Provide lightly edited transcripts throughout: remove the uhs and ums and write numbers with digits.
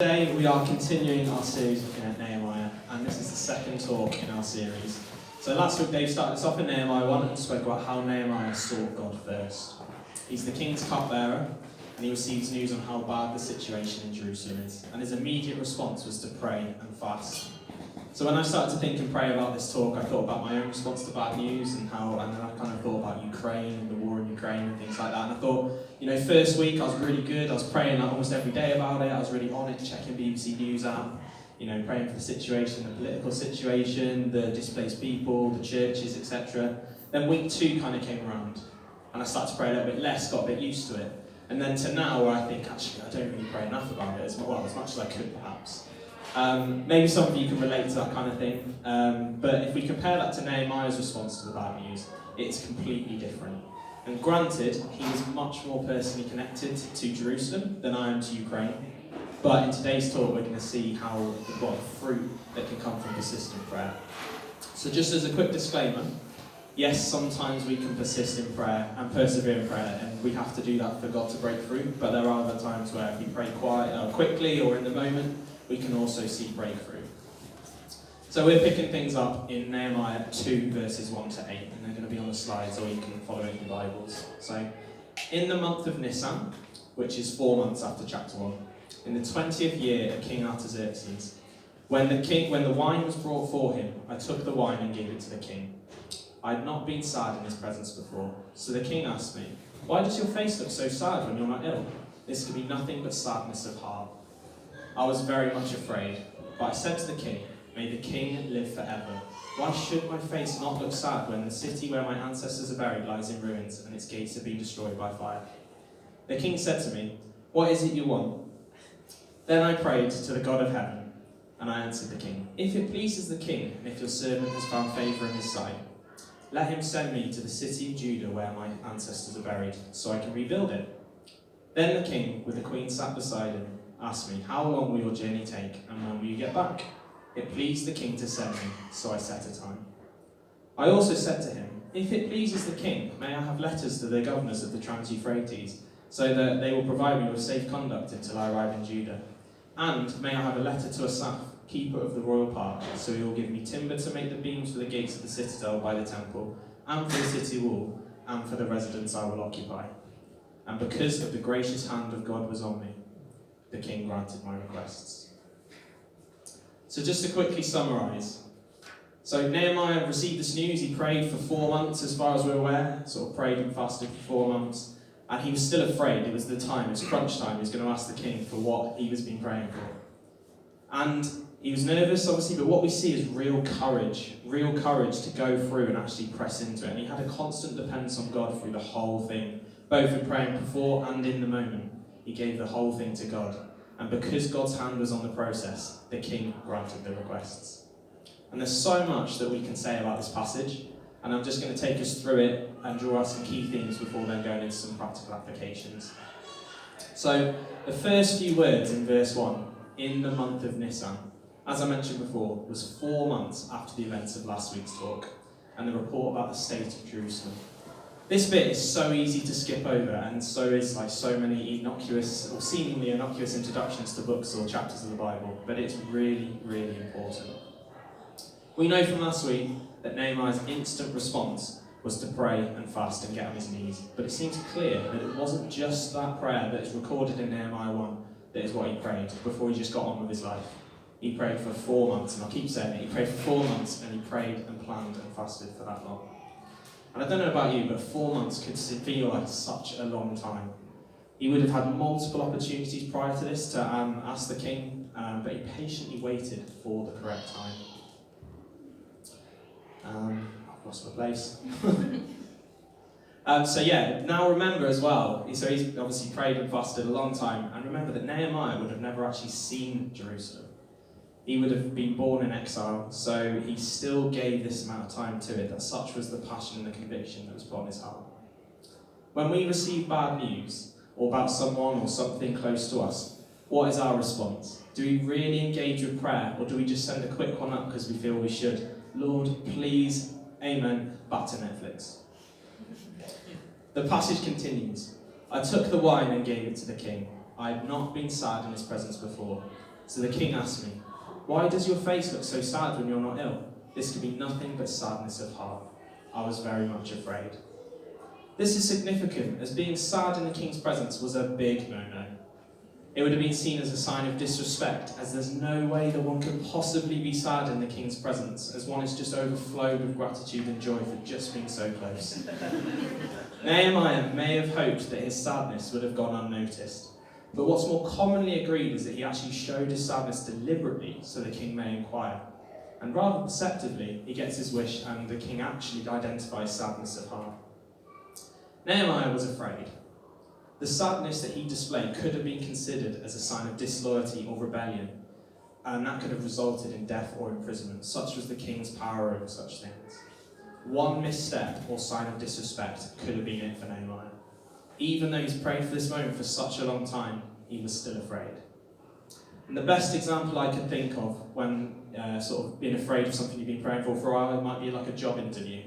Today we are continuing our series looking at Nehemiah, and this is the second talk in our series. So last week Dave started us off in Nehemiah 1 and spoke about how Nehemiah sought God first. He's the king's cupbearer, and he receives news on how bad the situation in Jerusalem is, and his immediate response was to pray and fast. So when I started to think and pray about this talk, I thought about my own response to bad news and then I kind of thought about Ukraine and the war in Ukraine and things like that. And I thought, first week I was really good. I was praying almost every day about it. I was really on it, checking BBC News app, praying for the situation, the political situation, the displaced people, the churches, etc. Then week 2 kind of came around, and I started to pray a little bit less, got a bit used to it. And then to now, where I think actually I don't really pray enough about it as much as I could perhaps. Maybe some of you can relate to that kind of thing, but if we compare that to Nehemiah's response to the bad news, it's completely different. And granted, he was much more personally connected to Jerusalem than I am to Ukraine, but in today's talk we're going to see how the fruit that can come from persistent prayer. So just as a quick disclaimer, yes, sometimes we can persist in prayer and persevere in prayer, and we have to do that for God to break through, but there are other times where if we pray quickly or in the moment, we can also see breakthrough. So we're picking things up in Nehemiah 2 verses 1 to 8, and they're going to be on the slides, or you can follow it in your Bibles. So, in the month of Nisan, which is 4 months after chapter 1, in the 20th year of King Artaxerxes, when the wine was brought for him, I took the wine and gave it to the king. I had not been sad in his presence before, so the king asked me, "Why does your face look so sad when you're not ill? This could be nothing but sadness of heart." I was very much afraid, but I said to the king, "May the king live forever. Why should my face not look sad when the city where my ancestors are buried lies in ruins and its gates have been destroyed by fire?" The king said to me, "What is it you want?" Then I prayed to the God of heaven, and I answered the king, "If it pleases the king, and if your servant has found favour in his sight, let him send me to the city of Judah where my ancestors are buried, so I can rebuild it." Then the king, with the queen sat beside him, asked me, "How long will your journey take, and when will you get back?" It pleased the king to send me, so I set a time. I also said to him, "If it pleases the king, may I have letters to the governors of the Trans-Euphrates, so that they will provide me with safe conduct until I arrive in Judah? And may I have a letter to Asaph, keeper of the royal park, so he will give me timber to make the beams for the gates of the citadel by the temple, and for the city wall, and for the residence I will occupy." And because of the gracious hand of God was on me, the king granted my requests. So just to quickly summarise. So Nehemiah received this news, he prayed for 4 months as far as we're aware, sort of prayed and fasted for 4 months, and he was still afraid. It was the time, it was crunch time, he was going to ask the king for what he was been praying for. And he was nervous obviously, but what we see is real courage to go through and actually press into it. And he had a constant dependence on God through the whole thing, both in praying before and in the moment. He gave the whole thing to God. And because God's hand was on the process, the king granted the requests. And there's so much that we can say about this passage, and I'm just going to take us through it and draw out some key themes before then going into some practical applications. So, the first few words in verse 1, in the month of Nisan, as I mentioned before, was 4 months after the events of last week's talk, and the report about the state of Jerusalem. This bit is so easy to skip over, and so is so many innocuous or seemingly innocuous introductions to books or chapters of the Bible, but it's really, really important. We know from last week that Nehemiah's instant response was to pray and fast and get on his knees, but it seems clear that it wasn't just that prayer that is recorded in Nehemiah 1 that is what he prayed before he just got on with his life. He prayed for 4 months, and I'll keep saying it, he prayed for 4 months, and he prayed and planned and fasted for that long. And I don't know about you, but 4 months could feel like such a long time. He would have had multiple opportunities prior to this to ask the king, but he patiently waited for the correct time. I've lost my place. Now remember as well, so he's obviously prayed and fasted a long time, and remember that Nehemiah would have never actually seen Jerusalem. He would have been born in exile, so he still gave this amount of time to it, that such was the passion and the conviction that was put on his heart. When we receive bad news, or about someone or something close to us, what is our response? Do we really engage with prayer, or do we just send a quick one up because we feel we should? Lord, please, amen, back to Netflix. The passage continues. I took the wine and gave it to the king. I had not been sad in his presence before, So the king asked me, "Why does your face look so sad when you're not ill? This could be nothing but sadness of heart." I was very much afraid. This is significant, as being sad in the king's presence was a big no-no. It would have been seen as a sign of disrespect, as there's no way that one could possibly be sad in the king's presence, as one is just overflowed with gratitude and joy for just being so close. Nehemiah may have hoped that his sadness would have gone unnoticed, but what's more commonly agreed is that he actually showed his sadness deliberately so the king may inquire. And rather perceptively, he gets his wish and the king actually identifies sadness of heart. Nehemiah was afraid. The sadness that he displayed could have been considered as a sign of disloyalty or rebellion, and that could have resulted in death or imprisonment. Such was the king's power over such things. One misstep or sign of disrespect could have been it for Nehemiah. Even though he's prayed for this moment for such a long time, he was still afraid. And the best example I could think of when sort of being afraid of something you've been praying for a while, it might be like a job interview.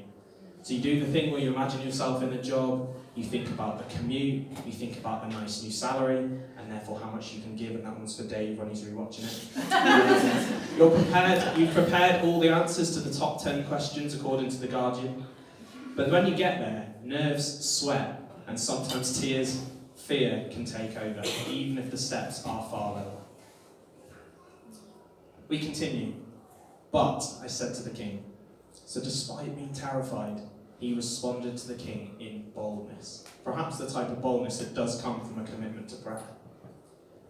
So you do the thing where you imagine yourself in the job, you think about the commute, you think about the nice new salary, and therefore how much you can give, and that one's for Dave when he's rewatching it. You've prepared all the answers to the top 10 questions according to The Guardian. But when you get there, nerves, sweat, and sometimes tears, fear can take over, even if the steps are far lower. We continue. "But," I said to the king. So despite being terrified, he responded to the king in boldness. Perhaps the type of boldness that does come from a commitment to prayer.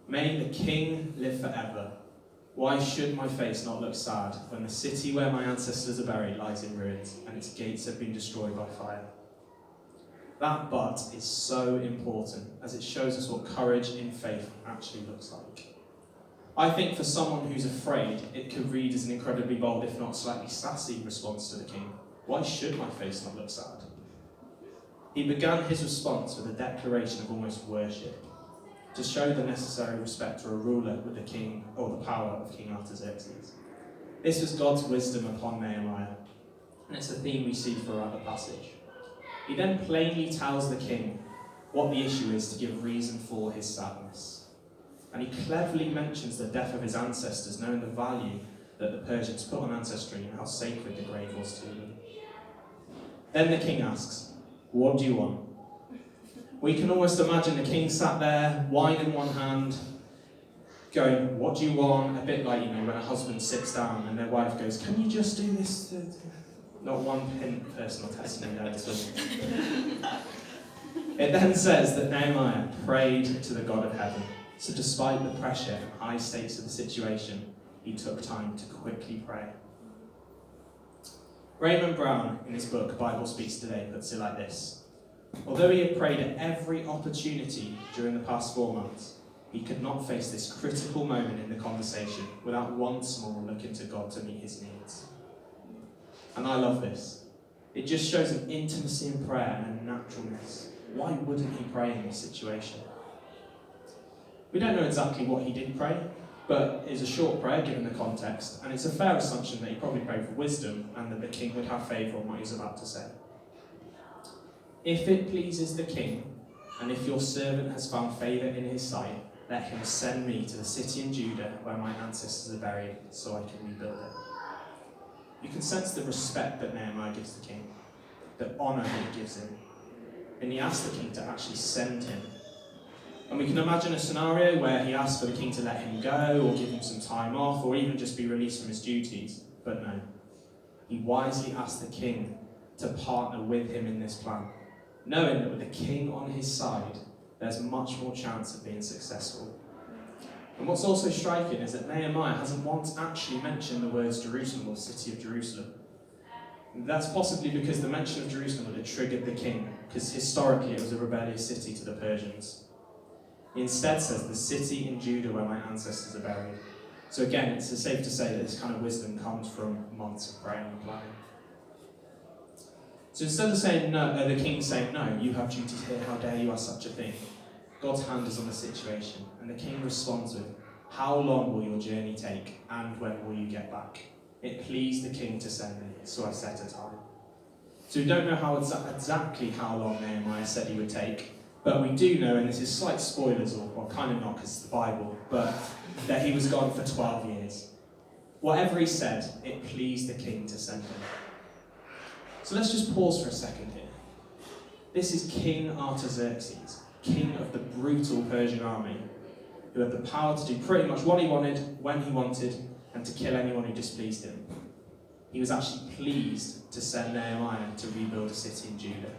"May the king live forever. Why should my face not look sad when the city where my ancestors are buried lies in ruins and its gates have been destroyed by fire?" That "but" is so important, as it shows us what courage in faith actually looks like. I think for someone who's afraid, it could read as an incredibly bold, if not slightly sassy, response to the king. Why should my face not look sad? He began his response with a declaration of almost worship, to show the necessary respect for a ruler with the king, or the power of King Artaxerxes. This was God's wisdom upon Nehemiah, and it's a theme we see throughout the passage. He then plainly tells the king what the issue is to give reason for his sadness. And he cleverly mentions the death of his ancestors, knowing the value that the Persians put on ancestry and how sacred the grave was to them. Then the king asks, "What do you want?" We can almost imagine the king sat there, wine in one hand, going, "What do you want?" A bit like, when a husband sits down and their wife goes, "Can you just do this?" Not one pin personal testimony there this week. It then says that Nehemiah prayed to the God of heaven. So despite the pressure and high stakes of the situation, he took time to quickly pray. Raymond Brown, in his book Bible Speaks Today, puts it like this: "Although he had prayed at every opportunity during the past 4 months, he could not face this critical moment in the conversation without once more looking to God to meet his needs." And I love this. It just shows an intimacy in prayer and a naturalness. Why wouldn't he pray in this situation? We don't know exactly what he did pray, but it's a short prayer given the context, and it's a fair assumption that he probably prayed for wisdom and that the king would have favour on what he was about to say. "If it pleases the king, and if your servant has found favour in his sight, let him send me to the city in Judah where my ancestors are buried, so I can rebuild it." You can sense the respect that Nehemiah gives the king, the honour that he gives him, and he asks the king to actually send him. And we can imagine a scenario where he asks for the king to let him go, or give him some time off, or even just be released from his duties. But no. He wisely asked the king to partner with him in this plan, knowing that with the king on his side, there's much more chance of being successful. And what's also striking is that Nehemiah hasn't once actually mentioned the words Jerusalem or city of Jerusalem. And that's possibly because the mention of Jerusalem would have triggered the king, because historically it was a rebellious city to the Persians. He instead says, "The city in Judah where my ancestors are buried." So again, it's safe to say that this kind of wisdom comes from months of praying and planning. So instead of saying no, the king saying, "No, you have duties here, how dare you ask such a thing?" God's hand is on the situation, and the king responds with, "How long will your journey take, and when will you get back? It pleased the king to send me, so I set a time." So we don't know exactly how long Nehemiah said he would take, But we do know, and this is slight spoilers, or kind of not because it's the Bible, but that he was gone for 12 years. Whatever he said, it pleased the king to send him. So let's just pause for a second here. This is King Artaxerxes, king of the brutal Persian army, who had the power to do pretty much what he wanted, when he wanted, and to kill anyone who displeased him. He was actually pleased to send Nehemiah to rebuild a city in Judah.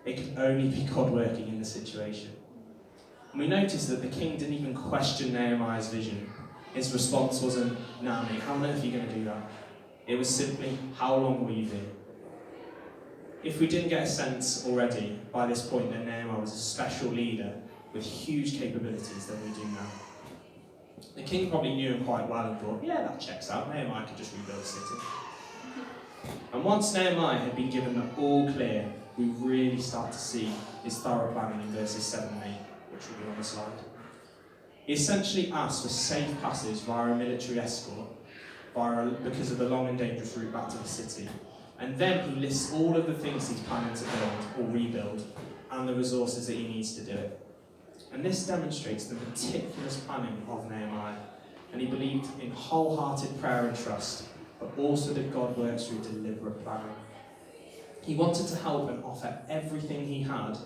It could only be God working in the situation. And we notice that the king didn't even question Nehemiah's vision. His response wasn't, "Nah, mate, how on earth are you going to do that?" It was simply, "How long will you be?" If we didn't get a sense already by this point that Nehemiah was a special leader with huge capabilities, then we do now. The king probably knew him quite well and thought, "Yeah, that checks out. Nehemiah could just rebuild a city." And once Nehemiah had been given the all clear, we really start to see his thorough planning in verses 7 and 8, which will be on the slide. He essentially asked for safe passage via a military escort, because of the long and dangerous route back to the city. And then he lists all of the things he's planning to build or rebuild, and the resources that he needs to do it. And this demonstrates the meticulous planning of Nehemiah, and he believed in wholehearted prayer and trust, but also that God works through deliberate planning. He wanted to help and offer everything he had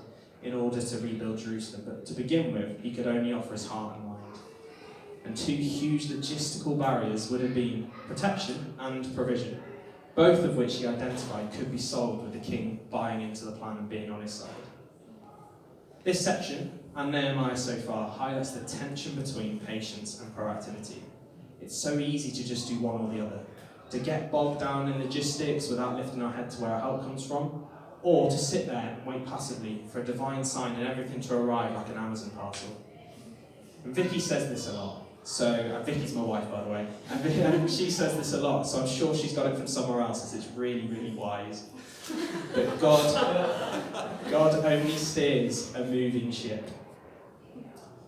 in order to rebuild Jerusalem, but to begin with, he could only offer his heart and mind. And two huge logistical barriers would have been protection and provision, both of which he identified could be solved with the king buying into the plan and being on his side. This section, and Nehemiah so far, highlights the tension between patience and proactivity. It's so easy to just do one or the other, to get bogged down in logistics without lifting our head to where our help comes from, or to sit there and wait passively for a divine sign and everything to arrive like an Amazon parcel. And Vicky says this a lot. So, Vicky's my wife, by the way, and she says this a lot, so I'm sure she's got it from somewhere else, as it's really, really wise. But God only steers a moving ship.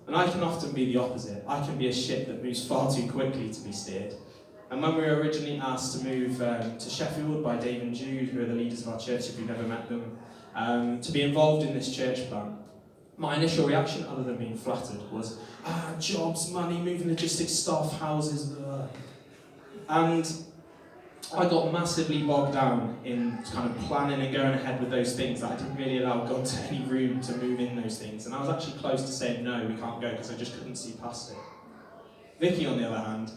And I can often be the opposite. I can be a ship that moves far too quickly to be steered. And when we were originally asked to move to Sheffield by Dave and Jude, who are the leaders of our church, if you've never met them, to be involved in this church plan, my initial reaction, other than being flattered, was, jobs, money, moving logistics, staff, houses, blah. And I got massively bogged down in kind of planning and going ahead with those things that I didn't really allow God to any room to move in those things. And I was actually close to saying, "No, we can't go," because I just couldn't see past it. Vicky, on the other hand,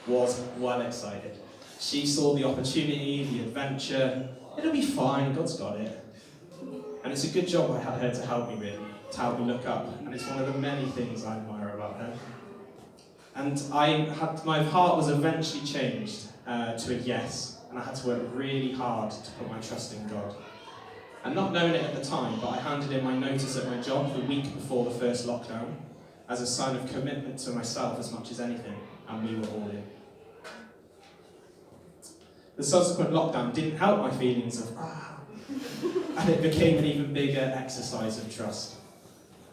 was well excited. She saw the opportunity, the adventure. It'll be fine, God's got it. And it's a good job I had her to help me, really, to help me look up. And it's one of the many things I admire about her. And my heart was eventually changed to a yes, and I had to work really hard to put my trust in God. And not knowing it at the time, but I handed in my notice at my job the week before the first lockdown as a sign of commitment to myself as much as anything, and we were all in. The subsequent lockdown didn't help my feelings of and it became an even bigger exercise of trust.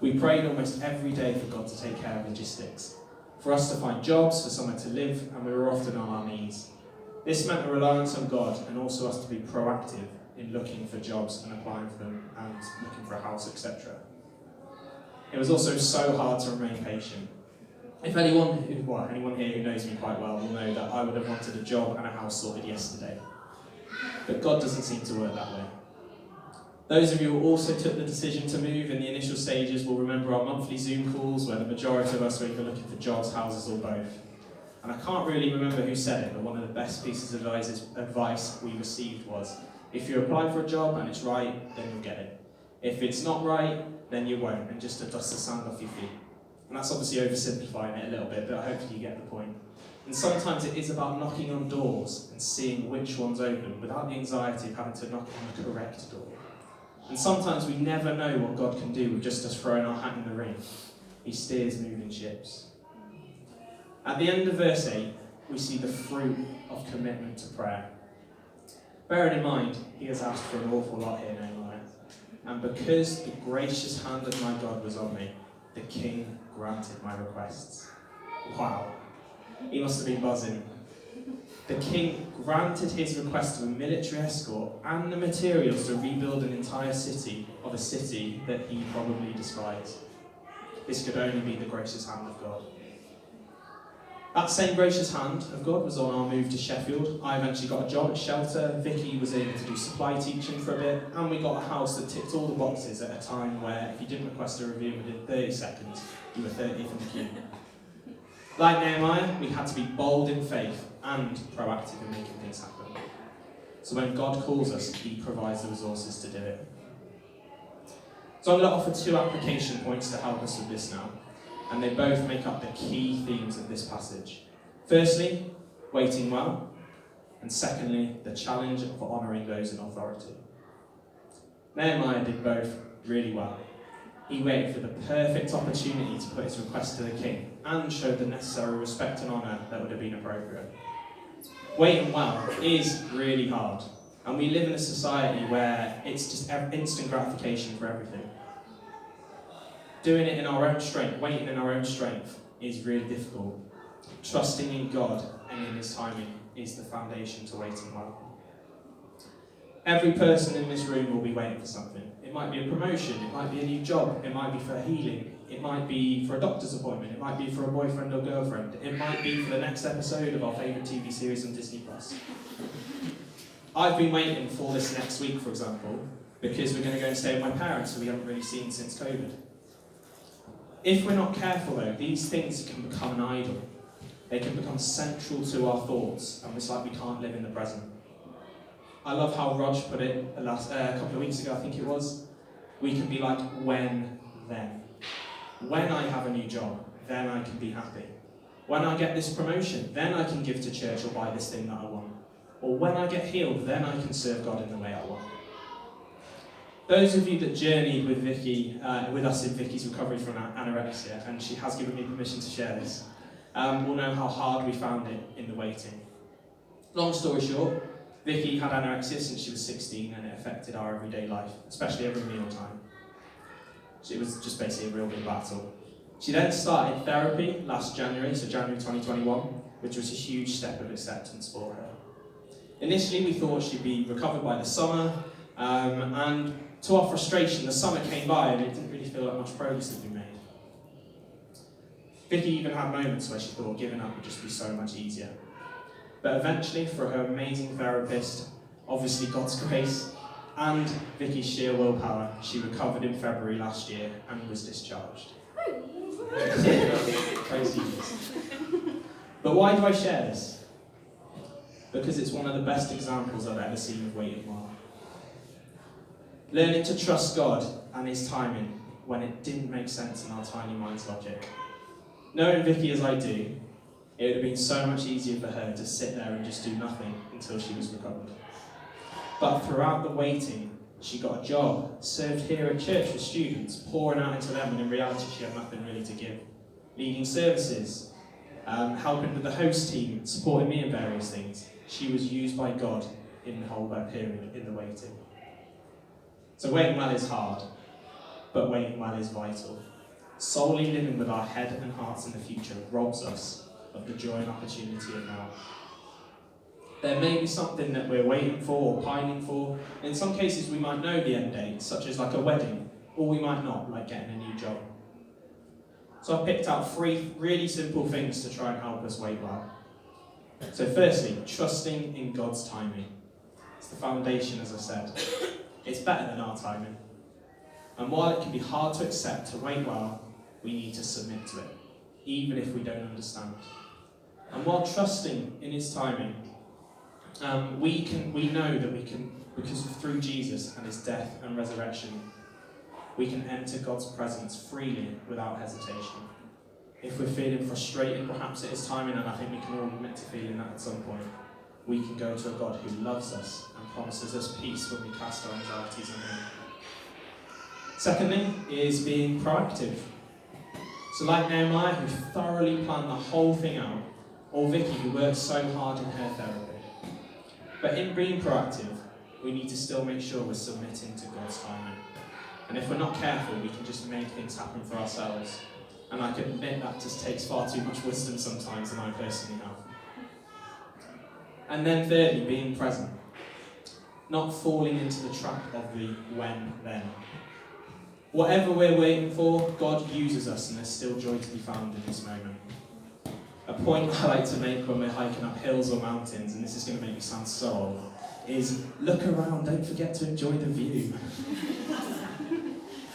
We prayed almost every day for God to take care of logistics, for us to find jobs, for somewhere to live, and we were often on our knees. This meant a reliance on God, and also us to be proactive in looking for jobs and applying for them and looking for a house, etc. It was also so hard to remain patient. If anyone here who knows me quite well will know that I would have wanted a job and a house sorted yesterday. But God doesn't seem to work that way. Those of you who also took the decision to move in the initial stages will remember our monthly Zoom calls where the majority of us were either looking for jobs, houses, or both. And I can't really remember who said it, but one of the best pieces of advice we received was, if you apply for a job and it's right, then you'll get it. If it's not right, then you won't, and just to dust the sand off your feet. And that's obviously oversimplifying it a little bit, but hopefully you get the point. And sometimes it is about knocking on doors and seeing which one's open without the anxiety of having to knock on the correct door. And sometimes we never know what God can do with just us throwing our hat in the ring. He steers moving ships. At the end of verse 8, we see the fruit of commitment to prayer. Bearing in mind, he has asked for an awful lot here, Nehemiah. And because the gracious hand of my God was on me, the king granted my requests. Wow. He must have been buzzing. The king granted his request of a military escort and the materials to rebuild an entire city of a city that he probably despised. This could only be the gracious hand of God. That same gracious hand of God was on our move to Sheffield. I eventually got a job at Shelter. Vicky was able to do supply teaching for a bit, and we got a house that ticked all the boxes at a time where if you didn't request a review within 30 seconds, you were 30th in the queue. Like Nehemiah, we had to be bold in faith and proactive in making things happen. So when God calls us, he provides the resources to do it. So I'm going to offer 2 application points to help us with this now, and they both make up the key themes of this passage. Firstly, waiting well, and secondly, the challenge of honouring those in authority. Nehemiah did both really well. He waited for the perfect opportunity to put his request to the king and showed the necessary respect and honour that would have been appropriate. Waiting well is really hard, and we live in a society where it's just instant gratification for everything. Doing it in our own strength, waiting in our own strength, is really difficult. Trusting in God and in his timing is the foundation to waiting well. Every person in this room will be waiting for something. It might be a promotion, it might be a new job, it might be for healing, it might be for a doctor's appointment, it might be for a boyfriend or girlfriend, it might be for the next episode of our favourite TV series on Disney+. I've been waiting for this next week, for example, because we're going to go and stay with my parents who we haven't really seen since COVID. If we're not careful though, these things can become an idol. They can become central to our thoughts, and it's like we can't live in the present. I love how Rog put it a couple of weeks ago, I think it was. We can be like, when, then. When I have a new job, then I can be happy. When I get this promotion, then I can give to church or buy this thing that I want. Or when I get healed, then I can serve God in the way I want. Those of you that journeyed with Vicky, with us in Vicky's recovery from anorexia, and she has given me permission to share this, will know how hard we found it in the waiting. Long story short, Vicky had anorexia since she was 16, and it affected our everyday life, especially every meal time. It was just basically a real big battle. She then started therapy last January, so January 2021, which was a huge step of acceptance for her. Initially, we thought she'd be recovered by the summer, and to our frustration, the summer came by and it didn't really feel like much progress had been made. Vicky even had moments where she thought giving up would just be so much easier. But eventually, for her amazing therapist, obviously God's grace, and Vicky's sheer willpower, she recovered in February last year and was discharged. Crazy news. But why do I share this? Because it's one of the best examples I've ever seen of waiting well. Learning to trust God and his timing when it didn't make sense in our tiny mind's logic. Knowing Vicky as I do, it would have been so much easier for her to sit there and just do nothing until she was recovered. But throughout the waiting, she got a job, served here at church with students, pouring out into them, and in reality she had nothing really to give. Leading services, helping with the host team, supporting me in various things. She was used by God in the whole period, in the waiting. So waiting well is hard, but waiting well is vital. Solely living with our head and hearts in the future robs us of the joy and opportunity of now. There may be something that we're waiting for or pining for. In some cases we might know the end date, such as like a wedding, or we might not, like getting a new job. So I've picked out 3 really simple things to try and help us wait well. So firstly, trusting in God's timing. It's the foundation, as I said. It's better than our timing. And while it can be hard to accept to wait well, we need to submit to it, even if we don't understand. And while trusting in his timing, we know that we can, because through Jesus and his death and resurrection, we can enter God's presence freely without hesitation. If we're feeling frustrated perhaps at his timing, and I think we can all admit to feeling that at some point, we can go to a God who loves us and promises us peace when we cast our anxieties on him. Secondly is being proactive. So like Nehemiah, who thoroughly planned the whole thing out, or Vicky, who worked so hard in her therapy. But in being proactive, we need to still make sure we're submitting to God's timing. And if we're not careful, we can just make things happen for ourselves. And I can admit that just takes far too much wisdom sometimes than I personally have. And then thirdly, being present. Not falling into the trap of the when, then. Whatever we're waiting for, God uses us, and there's still joy to be found in this moment. A point I like to make when we're hiking up hills or mountains, and this is going to make me sound so old, is look around, don't forget to enjoy the view.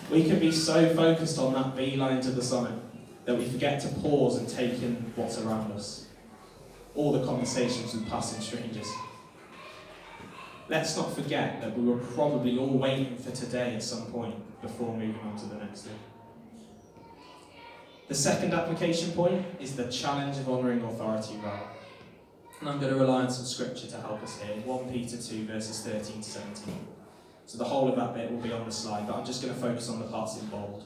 We can be so focused on that beeline to the summit that we forget to pause and take in what's around us. All the conversations with passing strangers. Let's not forget that we were probably all waiting for today at some point before moving on to the next thing. The second application point is the challenge of honouring authority well. And I'm going to rely on some scripture to help us here. 1 Peter 2 verses 13 to 17. So the whole of that bit will be on the slide, but I'm just going to focus on the parts in bold.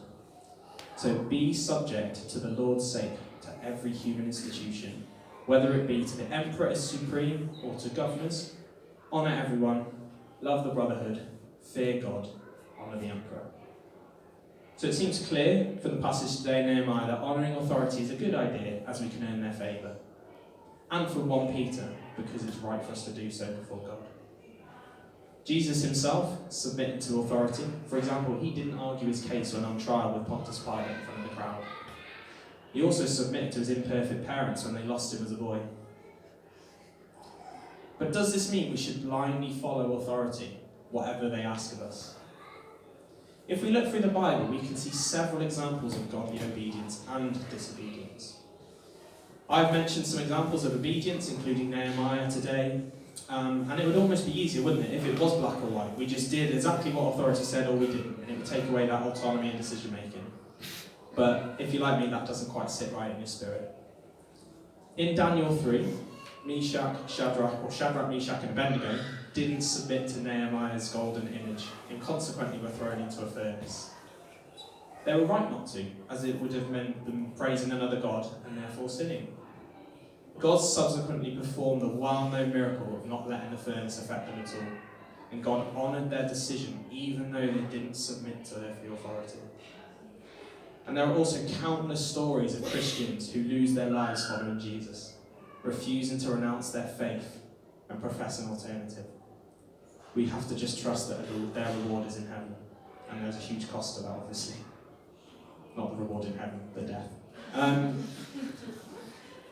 So be subject to the Lord's sake to every human institution, whether it be to the emperor as supreme or to governors. Honour everyone, love the brotherhood, fear God, honour the emperor. So it seems clear from the passage today in Nehemiah that honouring authority is a good idea as we can earn their favour. And for 1 Peter, because it's right for us to do so before God. Jesus himself submitted to authority. For example, he didn't argue his case when on trial with Pontius Pilate in front of the crowd. He also submitted to his imperfect parents when they lost him as a boy. But does this mean we should blindly follow authority, whatever they ask of us? If we look through the Bible, we can see several examples of godly obedience and disobedience. I've mentioned some examples of obedience, including Nehemiah today, and it would almost be easier, wouldn't it, if it was black or white. We just did exactly what authority said or we didn't, and it would take away that autonomy and decision making. But if you're like me, that doesn't quite sit right in your spirit. In Daniel 3, Shadrach, Meshach and Abednego didn't submit to Nehemiah's golden image and consequently were thrown into a furnace. They were right not to, as it would have meant them praising another god and therefore sinning. God subsequently performed the well-known miracle of not letting the furnace affect them at all, and God honoured their decision even though they didn't submit to earthly authority. And there are also countless stories of Christians who lose their lives following Jesus, refusing to renounce their faith and profess an alternative. We have to just trust that their reward is in heaven, and there's a huge cost to that, obviously. Not the reward in heaven, the death.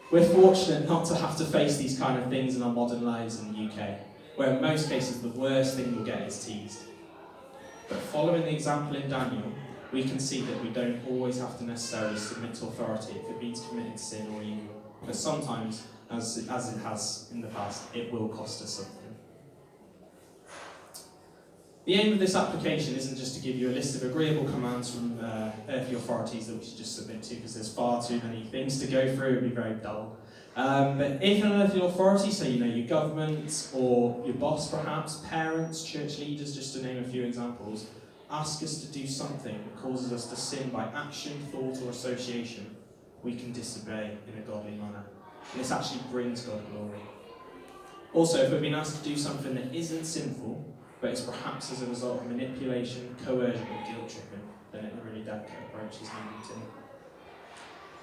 We're fortunate not to have to face these kind of things in our modern lives in the UK, where in most cases the worst thing you'll get is teased. But following the example in Daniel, we can see that we don't always have to necessarily submit to authority if it means committing sin or evil. But sometimes, as it has in the past, it will cost us something. The aim of this application isn't just to give you a list of agreeable commands from earthly authorities that we should just submit to, because there's far too many things to go through. It would be very dull. But if an earthly authority, so your government or your boss perhaps, parents, church leaders, just to name a few examples, ask us to do something that causes us to sin by action, thought or association, we can disobey in a godly manner. And this actually brings God glory. Also, if we've been asked to do something that isn't sinful, but it's perhaps as a result of manipulation, coercion or guilt tripping, then it really delicate approach is needed too.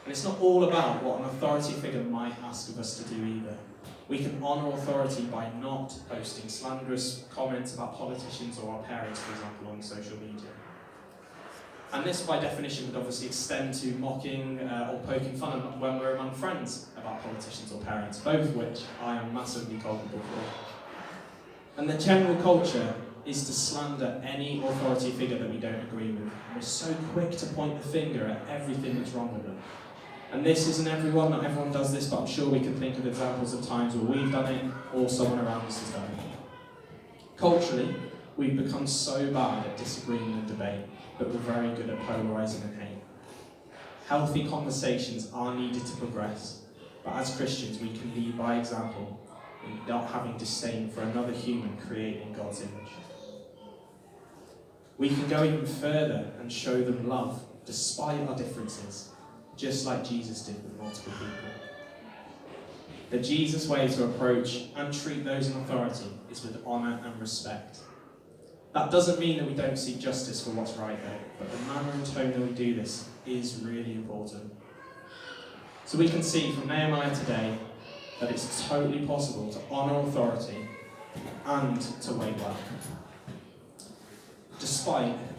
And it's not all about what an authority figure might ask of us to do either. We can honour authority by not posting slanderous comments about politicians or our parents, for example, on social media. And this, by definition, would obviously extend to mocking or poking fun when we're among friends about politicians or parents, both of which I am massively culpable for. And the general culture is to slander any authority figure that we don't agree with. And we're so quick to point the finger at everything that's wrong with them. And this isn't everyone, not everyone does this, but I'm sure we can think of examples of times where we've done it or someone around us has done it. Culturally, we've become so bad at disagreeing and debate, but we're very good at polarising and hate. Healthy conversations are needed to progress, but as Christians we can lead by example and not having disdain for another human created in God's image. We can go even further and show them love despite our differences, just like Jesus did with multiple people. The Jesus way to approach and treat those in authority is with honour and respect. That doesn't mean that we don't seek justice for what's right though, but the manner and tone that we do this is really important. So we can see from Nehemiah today that it's totally possible to honour authority and to wait well.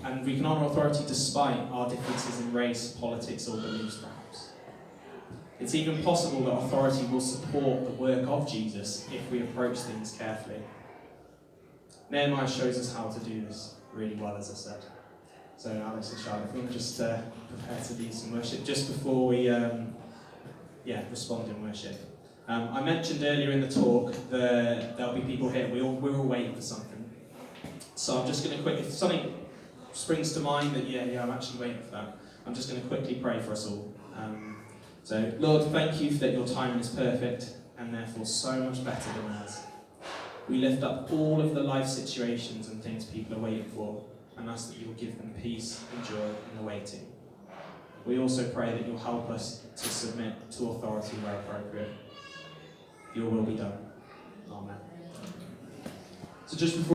And we can honour authority despite our differences in race, politics, or beliefs, perhaps. It's even possible that authority will support the work of Jesus if we approach things carefully. Nehemiah shows us how to do this really well, as I said. So Alex and Charlotte, if we want to just prepare to lead some worship just before we respond in worship. I mentioned earlier in the talk that there'll be people here. We're all waiting for something. So I'm just going to if something springs to mind that I'm actually waiting for that, I'm just going to quickly pray for us all. So Lord, thank you that your timing is perfect and therefore so much better than ours. We lift up all of the life situations and things people are waiting for and ask that you will give them peace and joy in the waiting. We also pray that you'll help us to submit to authority where appropriate. Your will be done. Amen. So just before